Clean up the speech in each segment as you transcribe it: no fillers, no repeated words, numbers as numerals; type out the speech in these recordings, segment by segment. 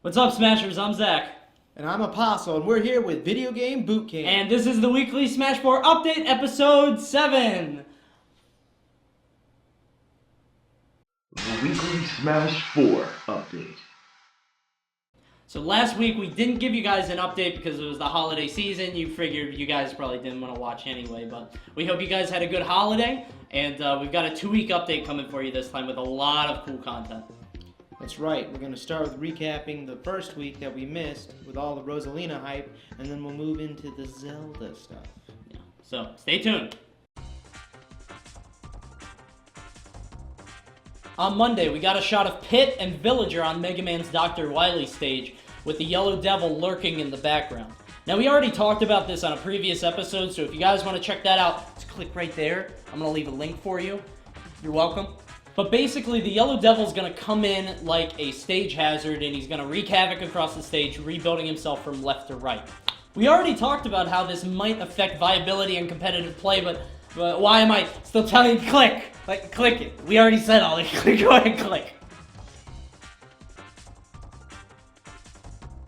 What's up, Smashers? I'm Zach. And I'm Aposl, and we're here with Video Game Bootcamp. And this is the weekly Smash 4 update, episode 7. The weekly Smash 4 update. So last week we didn't give you guys an update because it was the holiday season. You figured you guys probably didn't want to watch anyway, but we hope you guys had a good holiday, and we've got a 2-week update coming for you this time with a lot of cool content. That's right, we're going to start with recapping the first week that we missed with all the Rosalina hype, and then we'll move into the Zelda stuff. Yeah. So stay tuned. On Monday, we got a shot of Pit and Villager on Mega Man's Dr. Wily stage, with the Yellow Devil lurking in the background. Now, we already talked about this on a previous episode, so if you guys want to check that out, just click right there. I'm going to leave a link for you. You're welcome. But basically, the Yellow Devil's going to come in like a stage hazard, and he's going to wreak havoc across the stage, rebuilding himself from left to right. We already talked about how this might affect viability and competitive play, but why am I still telling you to click? Like, click it. We already said all this. Go ahead and click.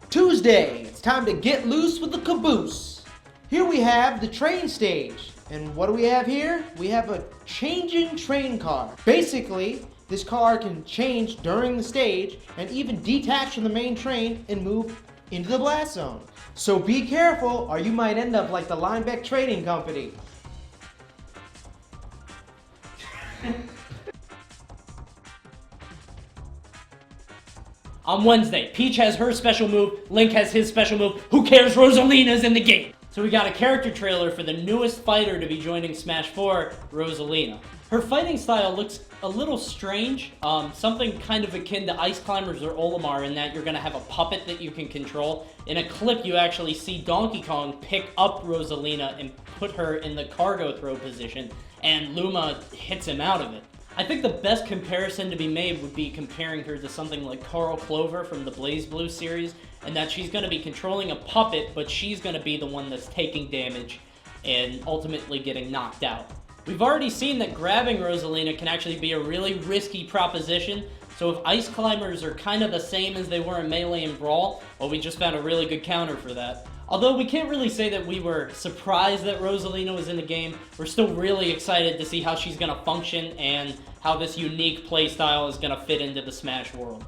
Tuesday, it's time to get loose with the caboose. Here we have the train stage. And what do we have here? We have a changing train car. Basically, this car can change during the stage and even detach from the main train and move into the blast zone. So be careful or you might end up like the Linebeck Trading Company. On Wednesday, Peach has her special move, Link has his special move. Who cares? Rosalina's in the game. So we got a character trailer for the newest fighter to be joining Smash 4, Rosalina. Her fighting style looks a little strange, something kind of akin to Ice Climbers or Olimar in that you're going to have a puppet that you can control. In a clip, you actually see Donkey Kong pick up Rosalina and put her in the cargo throw position, and Luma hits him out of it. I think the best comparison to be made would be comparing her to something like Carl Clover from the BlazBlue series, and that she's going to be controlling a puppet, but she's going to be the one that's taking damage and ultimately getting knocked out. We've already seen that grabbing Rosalina can actually be a really risky proposition, so if Ice Climbers are kind of the same as they were in Melee and Brawl, well, we just found a really good counter for that. Although we can't really say that we were surprised that Rosalina was in the game, we're still really excited to see how she's going to function and how this unique playstyle is going to fit into the Smash world.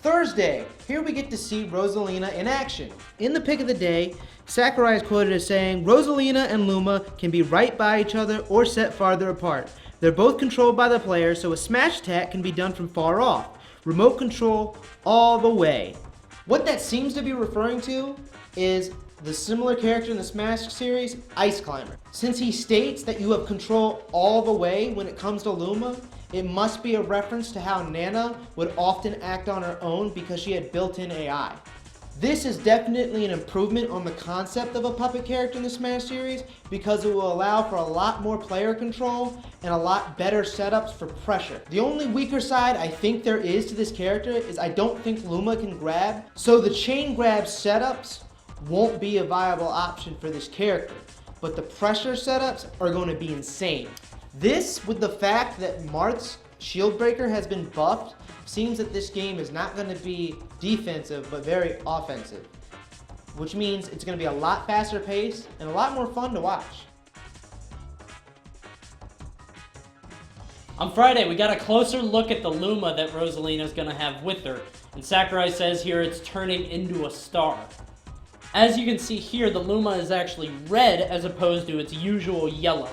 Thursday, here we get to see Rosalina in action. In the pick of the day, Sakurai is quoted as saying, Rosalina and Luma can be right by each other or set farther apart. They're both controlled by the player, so a smash attack can be done from far off. Remote control all the way. What that seems to be referring to is the similar character in the Smash series, Ice Climber. Since he states that you have control all the way when it comes to Luma, it must be a reference to how Nana would often act on her own because she had built-in AI. This is definitely an improvement on the concept of a puppet character in the Smash series because it will allow for a lot more player control and a lot better setups for pressure. The only weaker side I think there is to this character is I don't think Luma can grab, so the chain grab setups won't be a viable option for this character, but the pressure setups are going to be insane. This, with the fact that Marth's Shield Breaker has been buffed, seems that this game is not going to be defensive, but very offensive, which means it's going to be a lot faster paced and a lot more fun to watch. On Friday, we got a closer look at the Luma that Rosalina is going to have with her, and Sakurai says here it's turning into a star. As you can see here, the Luma is actually red as opposed to its usual yellow.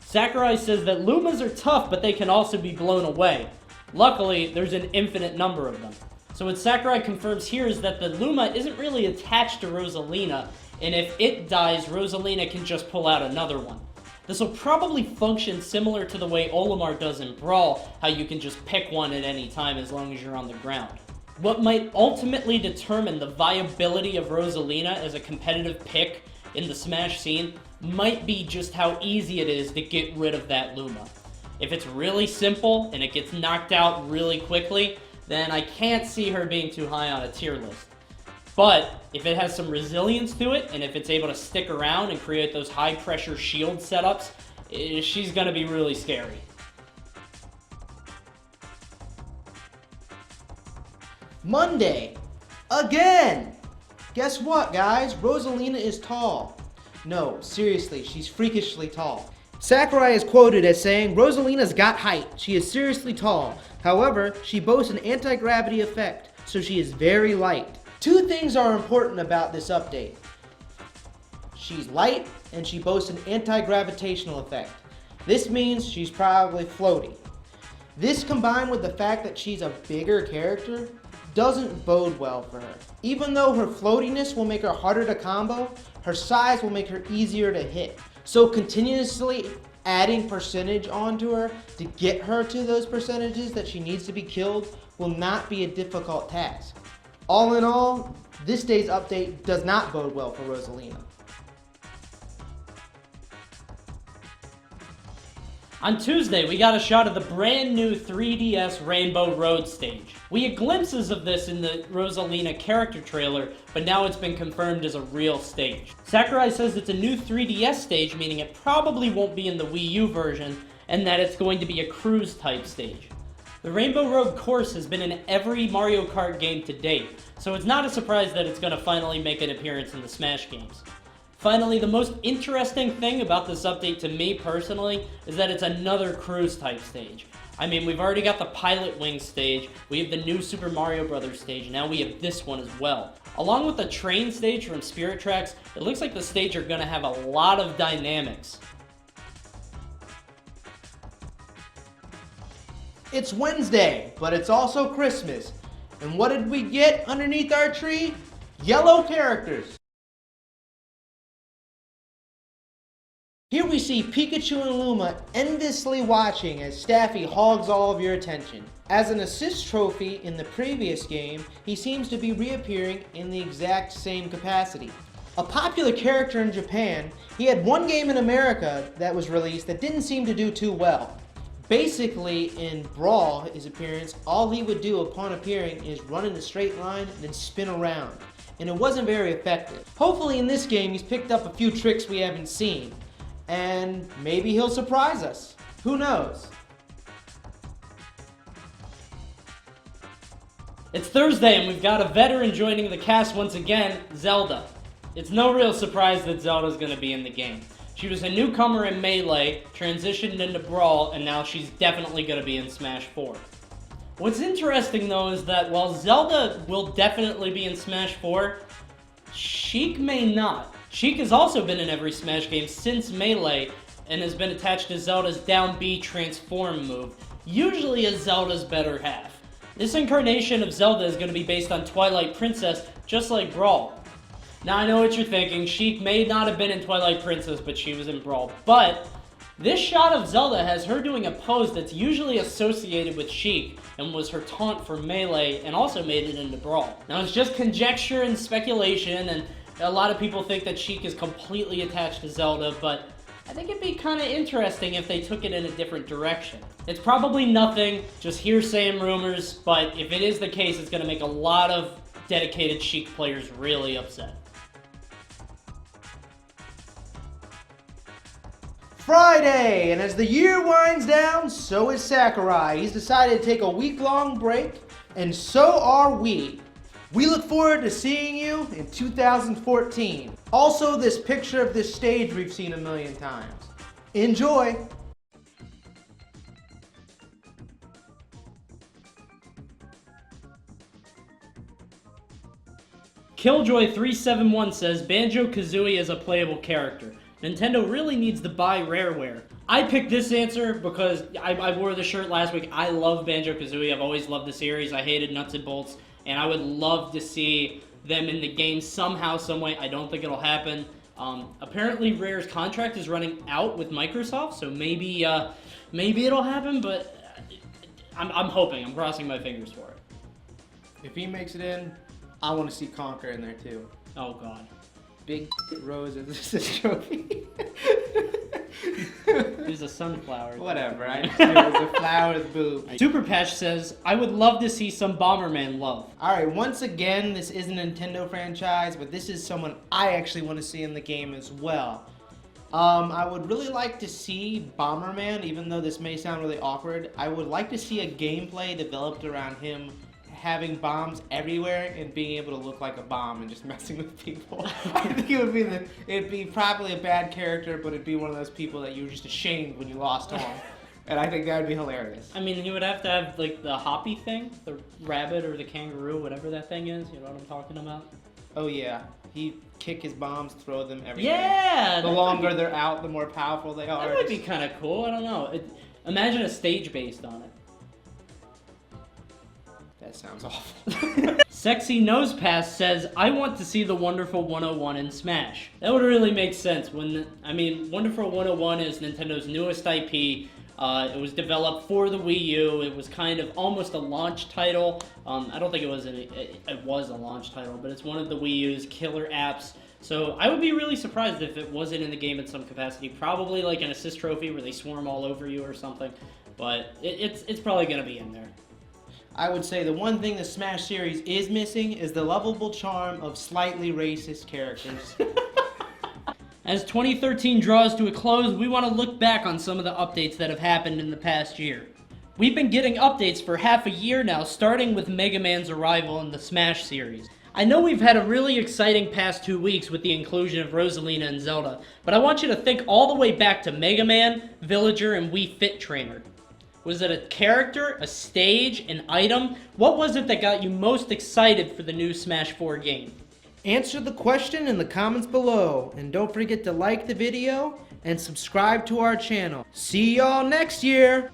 Sakurai says that Lumas are tough, but they can also be blown away. Luckily, there's an infinite number of them. So what Sakurai confirms here is that the Luma isn't really attached to Rosalina, and if it dies, Rosalina can just pull out another one. This will probably function similar to the way Olimar does in Brawl, how you can just pick one at any time as long as you're on the ground. What might ultimately determine the viability of Rosalina as a competitive pick in the Smash scene might be just how easy it is to get rid of that Luma. If it's really simple and it gets knocked out really quickly, then I can't see her being too high on a tier list. But if it has some resilience to it, and if it's able to stick around and create those high pressure shield setups, she's going to be really scary. Monday, again! Guess what, guys? Rosalina is tall. No, seriously, she's freakishly tall. Sakurai is quoted as saying, Rosalina's got height. She is seriously tall. However, she boasts an anti-gravity effect, so she is very light. Two things are important about this update. She's light, and she boasts an anti-gravitational effect. This means she's probably floaty. This combined with the fact that she's a bigger character doesn't bode well for her. Even though her floatiness will make her harder to combo, her size will make her easier to hit. So continuously adding percentage onto her to get her to those percentages that she needs to be killed will not be a difficult task. All in all, this day's update does not bode well for Rosalina. On Tuesday, we got a shot of the brand new 3DS Rainbow Road stage. We had glimpses of this in the Rosalina character trailer, but now it's been confirmed as a real stage. Sakurai says it's a new 3DS stage, meaning it probably won't be in the Wii U version, and that it's going to be a cruise type stage. The Rainbow Road course has been in every Mario Kart game to date, so it's not a surprise that it's going to finally make an appearance in the Smash games. Finally, the most interesting thing about this update to me personally is that it's another cruise type stage. I mean, we've already got the Pilot Wing stage, we have the new Super Mario Bros. Stage, and now we have this one as well. Along with the train stage from Spirit Tracks, it looks like the stage are going to have a lot of dynamics. It's Wednesday, but it's also Christmas. And what did we get underneath our tree? Yellow characters. Here we see Pikachu and Luma endlessly watching as Staffy hogs all of your attention. As an assist trophy in the previous game, he seems to be reappearing in the exact same capacity. A popular character in Japan, he had one game in America that was released that didn't seem to do too well. Basically, in Brawl, his appearance, all he would do upon appearing is run in a straight line and then spin around. And it wasn't very effective. Hopefully in this game he's picked up a few tricks we haven't seen. And maybe he'll surprise us. Who knows? It's Thursday and we've got a veteran joining the cast once again, Zelda. It's no real surprise that Zelda's going to be in the game. She was a newcomer in Melee, transitioned into Brawl, and now she's definitely going to be in Smash 4. What's interesting though is that while Zelda will definitely be in Smash 4, Sheik may not. Sheik has also been in every Smash game since Melee and has been attached to Zelda's down B transform move, usually as Zelda's better half. This incarnation of Zelda is going to be based on Twilight Princess, just like Brawl. Now I know what you're thinking, Sheik may not have been in Twilight Princess, but she was in Brawl. But this shot of Zelda has her doing a pose that's usually associated with Sheik, and was her taunt for Melee, and also made it into Brawl. Now it's just conjecture and speculation, and a lot of people think that Sheik is completely attached to Zelda, but I think it'd be kind of interesting if they took it in a different direction. It's probably nothing, just hearsay and rumors, but if it is the case, it's going to make a lot of dedicated Sheik players really upset. Friday, and as the year winds down, so is Sakurai. He's decided to take a week-long break, and so are we. We look forward to seeing you in 2014. Also, this picture of this stage we've seen a million times. Enjoy! Killjoy371 says Banjo-Kazooie is a playable character. Nintendo really needs to buy Rareware. I picked this answer because I wore the shirt last week. I love Banjo-Kazooie. I've always loved the series. I hated Nuts and Bolts. And I would love to see them in the game somehow, some way. I don't think it'll happen. Apparently, Rare's contract is running out with Microsoft, so maybe it'll happen. But I'm hoping. I'm crossing my fingers for it. If he makes it in, I want to see Conker in there too. Oh God. Big rose as this trophy. There's a sunflower. Whatever, I just knew it was a flower's boob. Super Patch says, I would love to see some Bomberman love. Alright, once again, this is a Nintendo franchise, but this is someone I actually want to see in the game as well. I would really like to see Bomberman, even though this may sound really awkward. I would like to see a gameplay developed around him having bombs everywhere and being able to look like a bomb and just messing with people. I think it'd be probably a bad character, but it'd be one of those people that you were just ashamed when you lost to him. And I think that would be hilarious. I mean, he would have to have like the hoppy thing, the rabbit or the kangaroo, whatever that thing is. You know what I'm talking about? Oh yeah, he'd kick his bombs, throw them everywhere. Yeah! The longer they're out, the more powerful they are. That might be kind of cool. I don't know. Imagine a stage based on it. That sounds awful. Sexy Nosepass says, I want to see the Wonderful 101 in Smash. That would really make sense. Wonderful 101 is Nintendo's newest IP. It was developed for the Wii U. It was kind of almost a launch title. I don't think it was a launch title, but it's one of the Wii U's killer apps. So I would be really surprised if it wasn't in the game in some capacity. Probably like an assist trophy where they swarm all over you or something. But it's probably going to be in there. I would say the one thing the Smash series is missing is the lovable charm of slightly racist characters. As 2013 draws to a close, we want to look back on some of the updates that have happened in the past year. We've been getting updates for half a year now, starting with Mega Man's arrival in the Smash series. I know we've had a really exciting past 2 weeks with the inclusion of Rosalina and Zelda, but I want you to think all the way back to Mega Man, Villager, and Wii Fit Trainer. Was it a character, a stage, an item? What was it that got you most excited for the new Smash 4 game? Answer the question in the comments below, and don't forget to like the video and subscribe to our channel. See y'all next year!